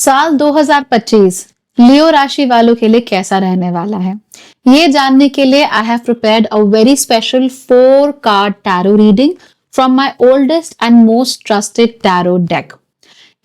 साल 2025 लियो राशि वालों के लिए कैसा रहने वाला है, ये जानने के लिए I have prepared a very special 4 card tarot reading from my oldest and most trusted tarot deck.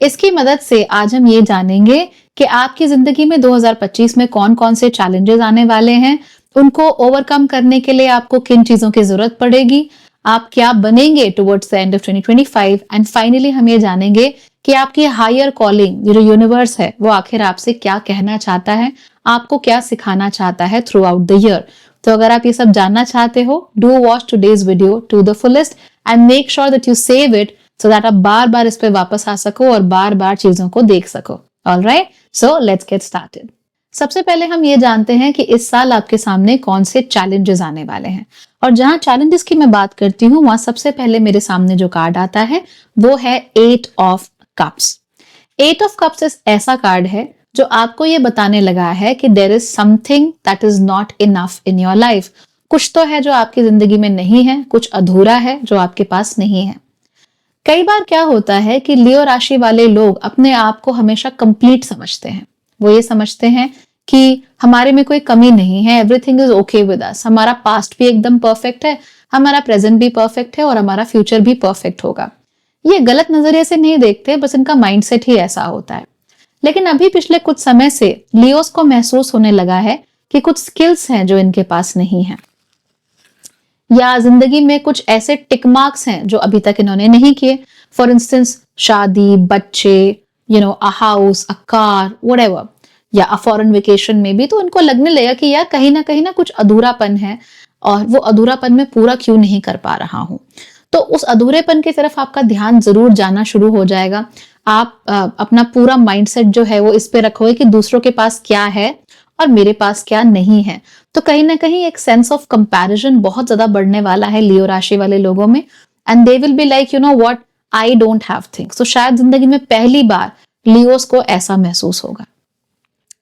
इसकी मदद से आज हम ये जानेंगे कि आपकी जिंदगी में 2025 में कौन कौन से चैलेंजेस आने वाले हैं, उनको ओवरकम करने के लिए आपको किन चीजों की जरूरत पड़ेगी, आप क्या बनेंगे towards the end of 2025 and finally हम ये जानेंगे कि आपकी हायर कॉलिंग, जो यूनिवर्स है, वो आखिर आपसे क्या कहना चाहता है, आपको क्या सिखाना चाहता है थ्रू आउट द ईयर। तो अगर आप ये सब जानना चाहते हो, do watch today's video to the fullest and make sure that you save it so that आप बार बार इस पे वापस आ सको और बार बार चीजों को देख सको। Alright, so let's get started. सबसे पहले हम ये जानते हैं कि इस साल आपके सामने कौन से चैलेंजेस आने वाले हैं। और जहां चैलेंजेस की मैं बात करती हूँ, वहां सबसे पहले मेरे सामने जो कार्ड आता है वो है 8 ऑफ कप्स। 8 ऑफ कप्स ऐसा कार्ड है जो आपको ये बताने लगा है कि there is something that is not enough in your life. कुछ तो है जो आपकी जिंदगी में नहीं है, कुछ अधूरा है जो आपके पास नहीं है। कई बार क्या होता है कि लियो राशि वाले लोग अपने आप को हमेशा कंप्लीट समझते हैं। वो ये समझते हैं कि हमारे में कोई कमी नहीं है, everything is okay with us. हमारा पास्ट भी एकदम परफेक्ट है, हमारा प्रेजेंट भी परफेक्ट है और हमारा फ्यूचर भी परफेक्ट होगा। ये गलत नजरिए से नहीं देखते, बस इनका माइंडसेट ही ऐसा होता है। लेकिन अभी पिछले कुछ समय से लियोस को महसूस होने लगा है कि कुछ स्किल्स हैं जो इनके पास नहीं है, या जिंदगी में कुछ ऐसे टिक मार्क्स हैं जो अभी तक इन्होंने नहीं किए। फॉर इंस्टेंस शादी, बच्चे, a house, a car, whatever, या अ फॉरेन वेकेशन में भी। तो उनको लगने लगा कि यार कहीं ना कुछ अधूरापन है और वो अधूरापन में पूरा क्यों नहीं कर पा रहा हूं। तो उस अधूरेपन की तरफ आपका ध्यान जरूर जाना शुरू हो जाएगा। आप अपना पूरा माइंडसेट जो है वो इस पे रखोगे कि दूसरों के पास क्या है और मेरे पास क्या नहीं है। तो कहीं ना कहीं एक सेंस ऑफ कंपैरिजन बहुत ज्यादा बढ़ने वाला है लियो राशि वाले लोगों में। And they will be like, you know what, I don't have things. तो शायद जिंदगी में पहली बार लियोस को ऐसा महसूस होगा।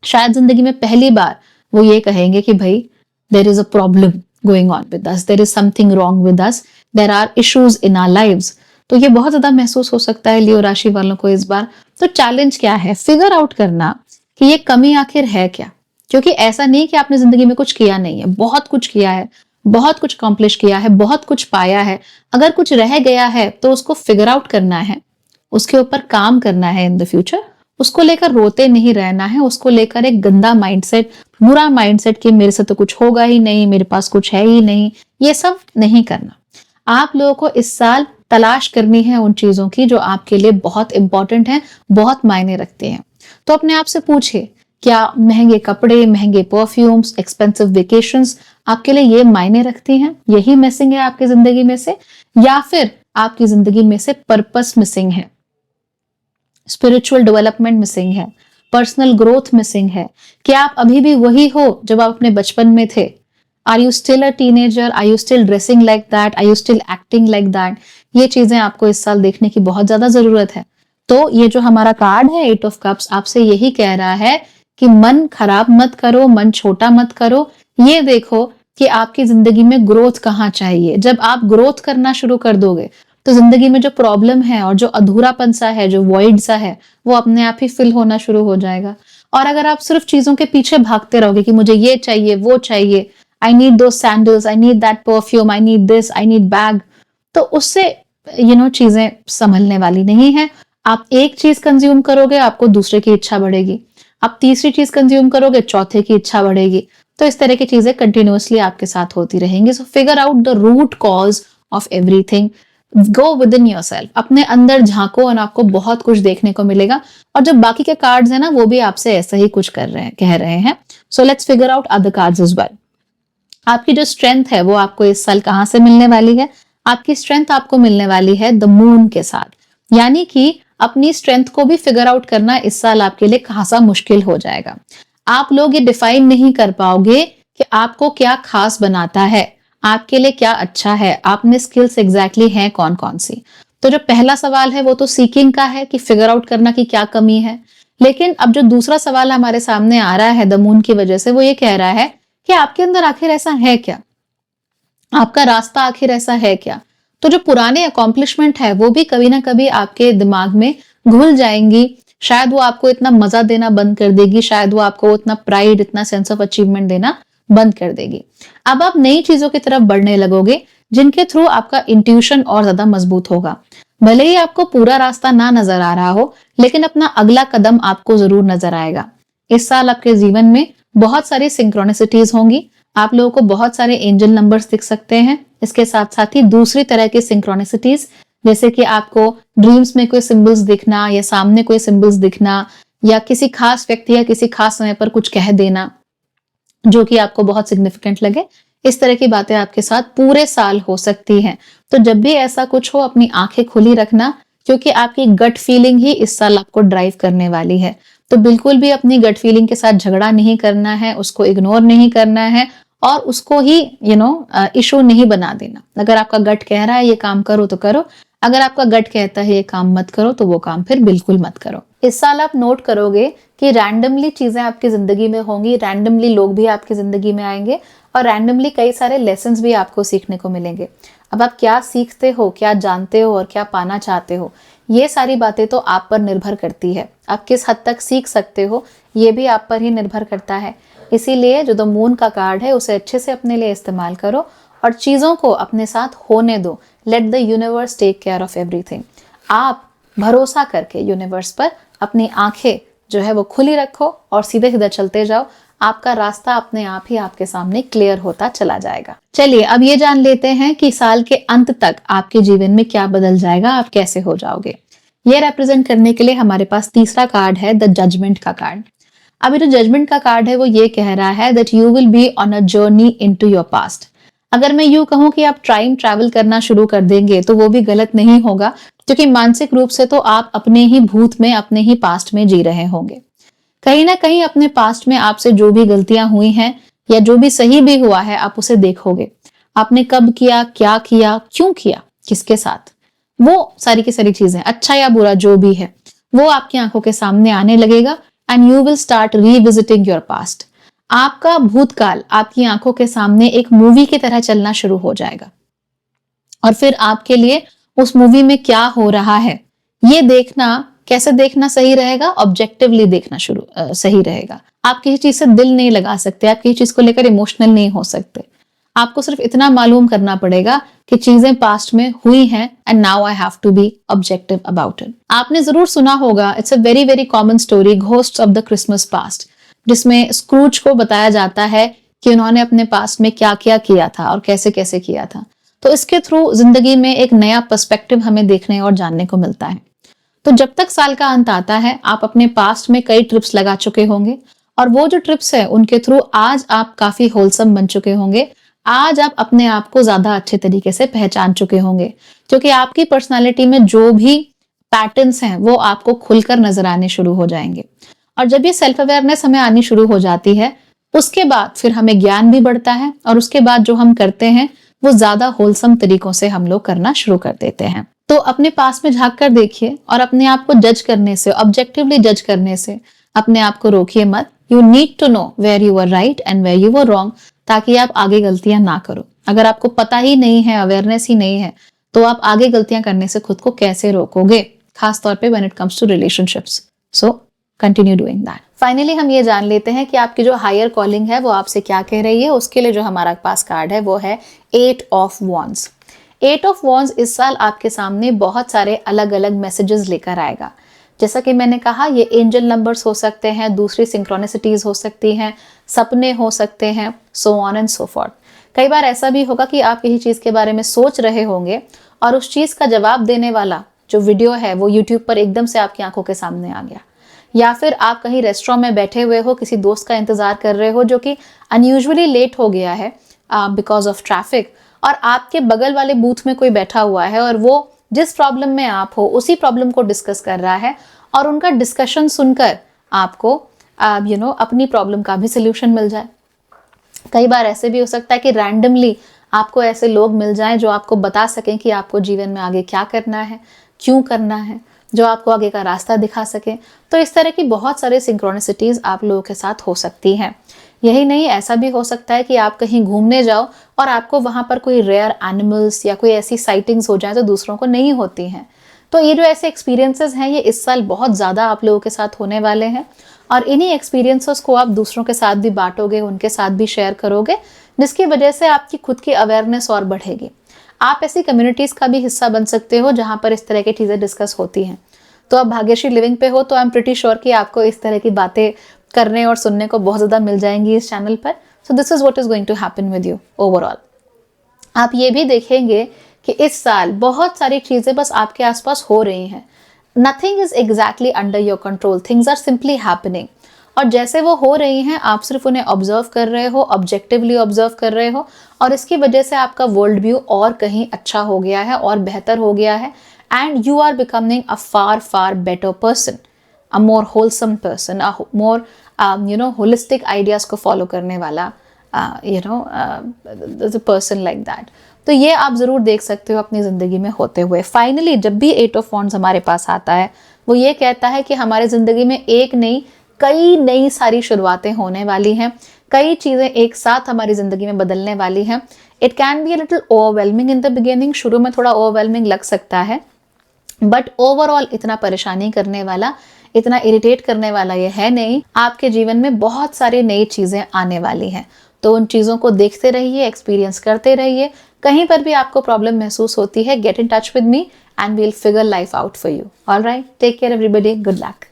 शायद जिंदगी में पहली बार वो ये कहेंगे कि भाई, there is a problem going on with us, there is something wrong with us, there are issues in our lives. तो ये बहुत ज्यादा महसूस हो सकता है लियो राशि वालों को इस बार। तो चैलेंज क्या है? फिगर आउट करना कि ये कमी आखिर है क्या। क्योंकि ऐसा नहीं कि आपने जिंदगी में कुछ किया नहीं है, बहुत कुछ किया है, बहुत कुछ अकॉम्प्लिश किया है, बहुत कुछ पाया है। अगर कुछ रह गया है तो उसको फिगर आउट करना है, उसके ऊपर काम करना है इन द फ्यूचर। उसको लेकर रोते नहीं रहना है, उसको लेकर एक गंदा माइंडसेट, बुरा माइंडसेट कि मेरे से तो कुछ होगा ही नहीं, मेरे पास कुछ है ही नहीं, ये सब नहीं करना। आप लोगों को इस साल तलाश करनी है उन चीजों की जो आपके लिए बहुत इंपॉर्टेंट है, बहुत मायने रखते हैं। तो अपने आप से पूछिए, क्या महंगे कपड़े, महंगे परफ्यूम्स, एक्सपेंसिव वेकेशंस आपके लिए ये मायने रखती हैं? यही मिसिंग है आपकी जिंदगी में से? या फिर आपकी जिंदगी में से पर्पस मिसिंग है, स्पिरिचुअल डेवलपमेंट मिसिंग है, पर्सनल ग्रोथ मिसिंग है? क्या आप अभी भी वही हो जब आप अपने बचपन में थे? Are you still a teenager? Are you still dressing like that? Are you still acting like that? ये चीजें आपको इस साल देखने की बहुत ज्यादा जरूरत है। तो ये जो हमारा कार्ड है 8 ऑफ कप्स, आपसे यही कह रहा है कि मन खराब मत करो, मन छोटा मत करो। ये देखो कि आपकी जिंदगी में ग्रोथ कहाँ चाहिए। जब आप ग्रोथ करना शुरू कर दोगे तो जिंदगी में जो प्रॉब्लम है और जो अधूरापन सा है, जो वॉइड सा है, वो अपने आप ही फिल होना शुरू हो जाएगा। और अगर आप सिर्फ चीजों के पीछे भागते रहोगे कि मुझे ये चाहिए, वो चाहिए, आई नीड दो sandals, I need that perfume, I need this, I need bag, तो उससे चीजें संभलने वाली नहीं है। आप एक चीज कंज्यूम करोगे, आपको दूसरे की इच्छा बढ़ेगी। आप तीसरी चीज कंज्यूम करोगे, चौथे की इच्छा बढ़ेगी। तो इस तरह की चीजें कंटिन्यूअसली आपके साथ होती रहेंगी। So figure out the root cause of everything, go within yourself, अपने अंदर झांको और आपको बहुत कुछ देखने को मिलेगा। और जो बाकी के कार्ड्स हैं ना, वो भी आपसे ऐसा ही कुछ कह रहे हैं। So let's figure out other cards as well. आपकी जो स्ट्रेंथ है वो आपको इस साल कहां से मिलने वाली है? आपकी स्ट्रेंथ आपको मिलने वाली है द मून के साथ। यानी कि अपनी स्ट्रेंथ को भी फिगर आउट करना इस साल आपके लिए खासा मुश्किल हो जाएगा। आप लोग ये डिफाइन नहीं कर पाओगे कि आपको क्या खास बनाता है, आपके लिए क्या अच्छा है, आप में स्किल्स एग्जैक्टली हैं कौन कौन सी। तो जो पहला सवाल है वो तो सीकिंग का है कि फिगर आउट करना कि क्या कमी है। लेकिन अब जो दूसरा सवाल हमारे सामने आ रहा है द मून की वजह से, वो ये कह रहा है कि आपके अंदर आखिर ऐसा है क्या, आपका रास्ता आखिर ऐसा है क्या। तो जो पुराने अकॉम्प्लिशमेंट है वो भी कभी ना कभी आपके दिमाग में घुल जाएंगी, शायद वो आपको इतना मजा देना बंद कर देगी, शायद वो आपको इतना प्राइड, इतना सेंस ऑफ अचीवमेंट देना बंद कर देगी। अब आप नई चीजों की तरफ बढ़ने लगोगे जिनके थ्रू आपका इंट्यूशन और ज्यादा मजबूत होगा। भले ही आपको पूरा रास्ता ना नजर आ रहा हो, लेकिन अपना अगला कदम आपको जरूर नजर आएगा। इस साल आपके जीवन में बहुत सारी सिंक्रोनिसिटीज होंगी। आप लोगों को बहुत सारे एंजल नंबर्स दिख सकते हैं। इसके साथ साथ ही दूसरी तरह की सिंक्रोनिसिटीज, जैसे कि आपको ड्रीम्स में कोई सिंबल्स दिखना या सामने कोई सिंबल्स दिखना या किसी खास व्यक्ति या किसी खास समय पर कुछ कह देना जो कि आपको बहुत सिग्निफिकेंट लगे, इस तरह की बातें आपके साथ पूरे साल हो सकती हैं। तो जब भी ऐसा कुछ हो अपनी आंखें खुली रखना, क्योंकि आपकी गट फीलिंग ही इस साल आपको ड्राइव करने वाली है। तो बिल्कुल भी अपनी गट फीलिंग के साथ झगड़ा नहीं करना है, उसको इग्नोर नहीं करना है और उसको ही इशू नहीं बना देना। अगर आपका गट कह रहा है ये काम करो तो करो, अगर आपका गट कहता है ये काम मत करो तो वो काम फिर बिल्कुल मत करो। इस साल आप नोट करोगे कि रैंडमली चीजें आपकी जिंदगी में होंगी, रैंडमली लोग भी आपकी जिंदगी में आएंगे और रैंडमली कई सारे लेसन्स भी आपको सीखने को मिलेंगे। अब आप क्या सीखते हो, क्या जानते हो और क्या पाना चाहते हो, ये सारी बातें तो आप पर निर्भर करती है। आप किस हद तक सीख सकते हो ये भी आप पर ही निर्भर करता है। इसीलिए जो द मून का कार्ड है उसे अच्छे से अपने लिए इस्तेमाल करो और चीजों को अपने साथ होने दो। Let the universe take care of everything. आप भरोसा करके यूनिवर्स पर अपनी आंखें जो है वो खुली रखो और सीधे सीधे चलते जाओ। आपका रास्ता अपने आप ही आपके सामने क्लियर होता चला जाएगा। चलिए अब ये जान लेते हैं कि साल के अंत तक आपके जीवन में क्या बदल जाएगा, आप कैसे हो जाओगे। ये रिप्रेजेंट करने के लिए हमारे पास तीसरा कार्ड है द जजमेंट का कार्ड। अब ये जो जजमेंट का कार्ड है वो ये कह रहा है that you will be on a journey into your past. अगर मैं यूं कहूं कि आप टाइम ट्रैवल करना शुरू कर देंगे तो वो भी गलत नहीं होगा, क्योंकि मानसिक रूप से तो आप अपने ही भूत में, अपने ही पास्ट में जी रहे होंगे। कहीं ना कहीं अपने पास्ट में आपसे जो भी गलतियां हुई हैं या जो भी सही भी हुआ है आप उसे देखोगे। आपने कब किया, क्या किया, क्यों किया, किसके साथ, वो सारी की सारी चीजें, अच्छा या बुरा जो भी है, वो आपकी आंखों के सामने आने लगेगा and you will start revisiting your past. आपका भूतकाल आपकी आंखों के सामने एक मूवी की तरह चलना शुरू हो जाएगा और फिर आपके लिए उस मूवी में क्या हो रहा है ये देखना, कैसे देखना सही रहेगा, ऑब्जेक्टिवली देखना सही रहेगा। आप किसी चीज से दिल नहीं लगा सकते, आप किसी चीज को लेकर इमोशनल नहीं हो सकते। आपको सिर्फ इतना मालूम करना पड़ेगा कि चीजें पास्ट में हुई हैं and now I have to be objective about it. आपने जरूर सुना होगा, it's a very very common story, ghosts of the Christmas past, जिसमें स्क्रूज को बताया जाता है कि उन्होंने अपने पास्ट में क्या क्या किया था और कैसे कैसे किया था। तो इसके थ्रू जिंदगी में एक नया पर्सपेक्टिव हमें देखने और जानने को मिलता है। तो जब तक साल का अंत आता है आप अपने पास्ट में कई ट्रिप्स लगा चुके होंगे और वो जो ट्रिप्स है उनके थ्रू आज आप काफी होलसम बन चुके होंगे। आज आप अपने आप को ज्यादा अच्छे तरीके से पहचान चुके होंगे, क्योंकि आपकी पर्सनालिटी में जो भी पैटर्न्स हैं वो आपको खुलकर नजर आने शुरू हो जाएंगे। और जब ये सेल्फ अवेयरनेस हमें आनी शुरू हो जाती है उसके बाद फिर हमें ज्ञान भी बढ़ता है और उसके बाद जो हम करते हैं वो ज्यादा होलसम तरीकों से हम लोग करना शुरू कर देते हैं। तो अपने पास में झांक कर देखिए और अपने आप को जज करने से, ऑब्जेक्टिवली जज करने से अपने आप को रोकिए मत। You need to know where you are right and where you are wrong, ताकि आप आगे गलतियां ना करो। अगर आपको पता ही नहीं है, अवेयरनेस ही नहीं है, तो आप आगे गलतियां करने से खुद को कैसे रोकोगे, खास तौर पे when it comes to relationships. So continue doing that. Finally हम ये जान लेते हैं कि आपकी जो हायर कॉलिंग है वो आपसे क्या कह रही है। उसके लिए जो हमारा पास कार्ड है वो है 8 ऑफ वॉन्ड्स। 8 ऑफ वॉन्ड्स इस साल आपके सामने बहुत सारे अलग अलग मैसेजेस लेकर आएगा। जैसा कि मैंने कहा, ये एंजल नंबर्स हो सकते हैं, दूसरी सिंक्रोनिसिटीज हो सकती हैं, सपने हो सकते हैं, so on and so forth. कई बार ऐसा भी होगा कि आप किसी चीज के बारे में सोच रहे होंगे और उस चीज का जवाब देने वाला जो वीडियो है वो यूट्यूब पर एकदम से आपकी आंखों के सामने आ गया। या फिर आप कहीं रेस्टोरेंट में बैठे हुए हो, किसी दोस्त का इंतजार कर रहे हो जो कि अनयूजुअली लेट हो गया है बिकॉज ऑफ ट्रैफिक, और आपके बगल वाले बूथ में कोई बैठा हुआ है और वो जिस प्रॉब्लम में आप हो उसी प्रॉब्लम को डिस्कस कर रहा है और उनका डिस्कशन सुनकर आपको अपनी प्रॉब्लम का भी सोल्यूशन मिल जाए। कई बार ऐसे भी हो सकता है कि रैंडमली आपको ऐसे लोग मिल जाएं जो आपको बता सकें कि आपको जीवन में आगे क्या करना है, क्यों करना है, जो आपको आगे का रास्ता दिखा सके। तो इस तरह की बहुत सारे सिंक्रोनिसिटीज आप लोगों के साथ हो सकती हैं। यही नहीं, ऐसा भी हो सकता है कि आप कहीं घूमने जाओ और आपको वहां पर कोई रेयर एनिमल्स या कोई ऐसी साइटिंग्स हो जाए जो दूसरों को नहीं होती हैं। तो ये जो ऐसे एक्सपीरियंसेस हैं ये इस साल बहुत ज़्यादा आप लोगों के साथ होने वाले हैं और इन्हीं एक्सपीरियंसेस को आप दूसरों के साथ भी बांटोगे, उनके साथ भी शेयर करोगे, जिसकी वजह से आपकी खुद की अवेयरनेस और बढ़ेगी। आप ऐसी कम्युनिटीज़ का भी हिस्सा बन सकते हो जहाँ पर इस तरह की चीज़ें डिस्कस होती हैं। तो आप भाग्यश्री लिविंग पे हो तो आई एम प्रिटी श्योर कि आपको इस तरह की बातें करने और सुनने को बहुत ज़्यादा मिल जाएंगी इस चैनल पर। So this is what is going to happen with you overall. आप ये भी देखेंगे कि इस साल बहुत सारी चीज़ें बस आपके आसपास हो रही हैं। Nothing is exactly under your control, things are simply happening. और जैसे वो हो रही हैं आप सिर्फ उन्हें ऑब्जर्व कर रहे हो, ऑब्जेक्टिवली ऑब्जर्व कर रहे हो, और इसकी वजह से आपका वर्ल्ड व्यू और कहीं अच्छा हो गया है और बेहतर हो गया है, and you are becoming a far far better person, a more wholesome person, a more holistic ideas को फॉलो करने वाला पर्सन लाइक दैट। तो ये आप ज़रूर देख सकते हो अपनी ज़िंदगी में होते हुए। फाइनली जब भी 8 ऑफ वॉन्ड्स हमारे पास आता है वो ये कहता है कि हमारे ज़िंदगी में एक नहीं कई नई सारी शुरुआतें होने वाली हैं, कई चीज़ें एक साथ हमारी ज़िंदगी में बदलने वाली हैं। It can be a little overwhelming in the beginning, शुरू में थोड़ा ओवरवेलमिंग लग सकता है, बट ओवरऑल इतना परेशानी करने वाला, इतना इरिटेट करने वाला ये है नहीं। आपके जीवन में बहुत सारी नई चीज़ें आने वाली हैं, तो उन चीज़ों को देखते रहिए, एक्सपीरियंस करते रहिए। कहीं पर भी आपको प्रॉब्लम महसूस होती है, get in touch with me and we'll figure life out for you. Alright, take care everybody, good luck.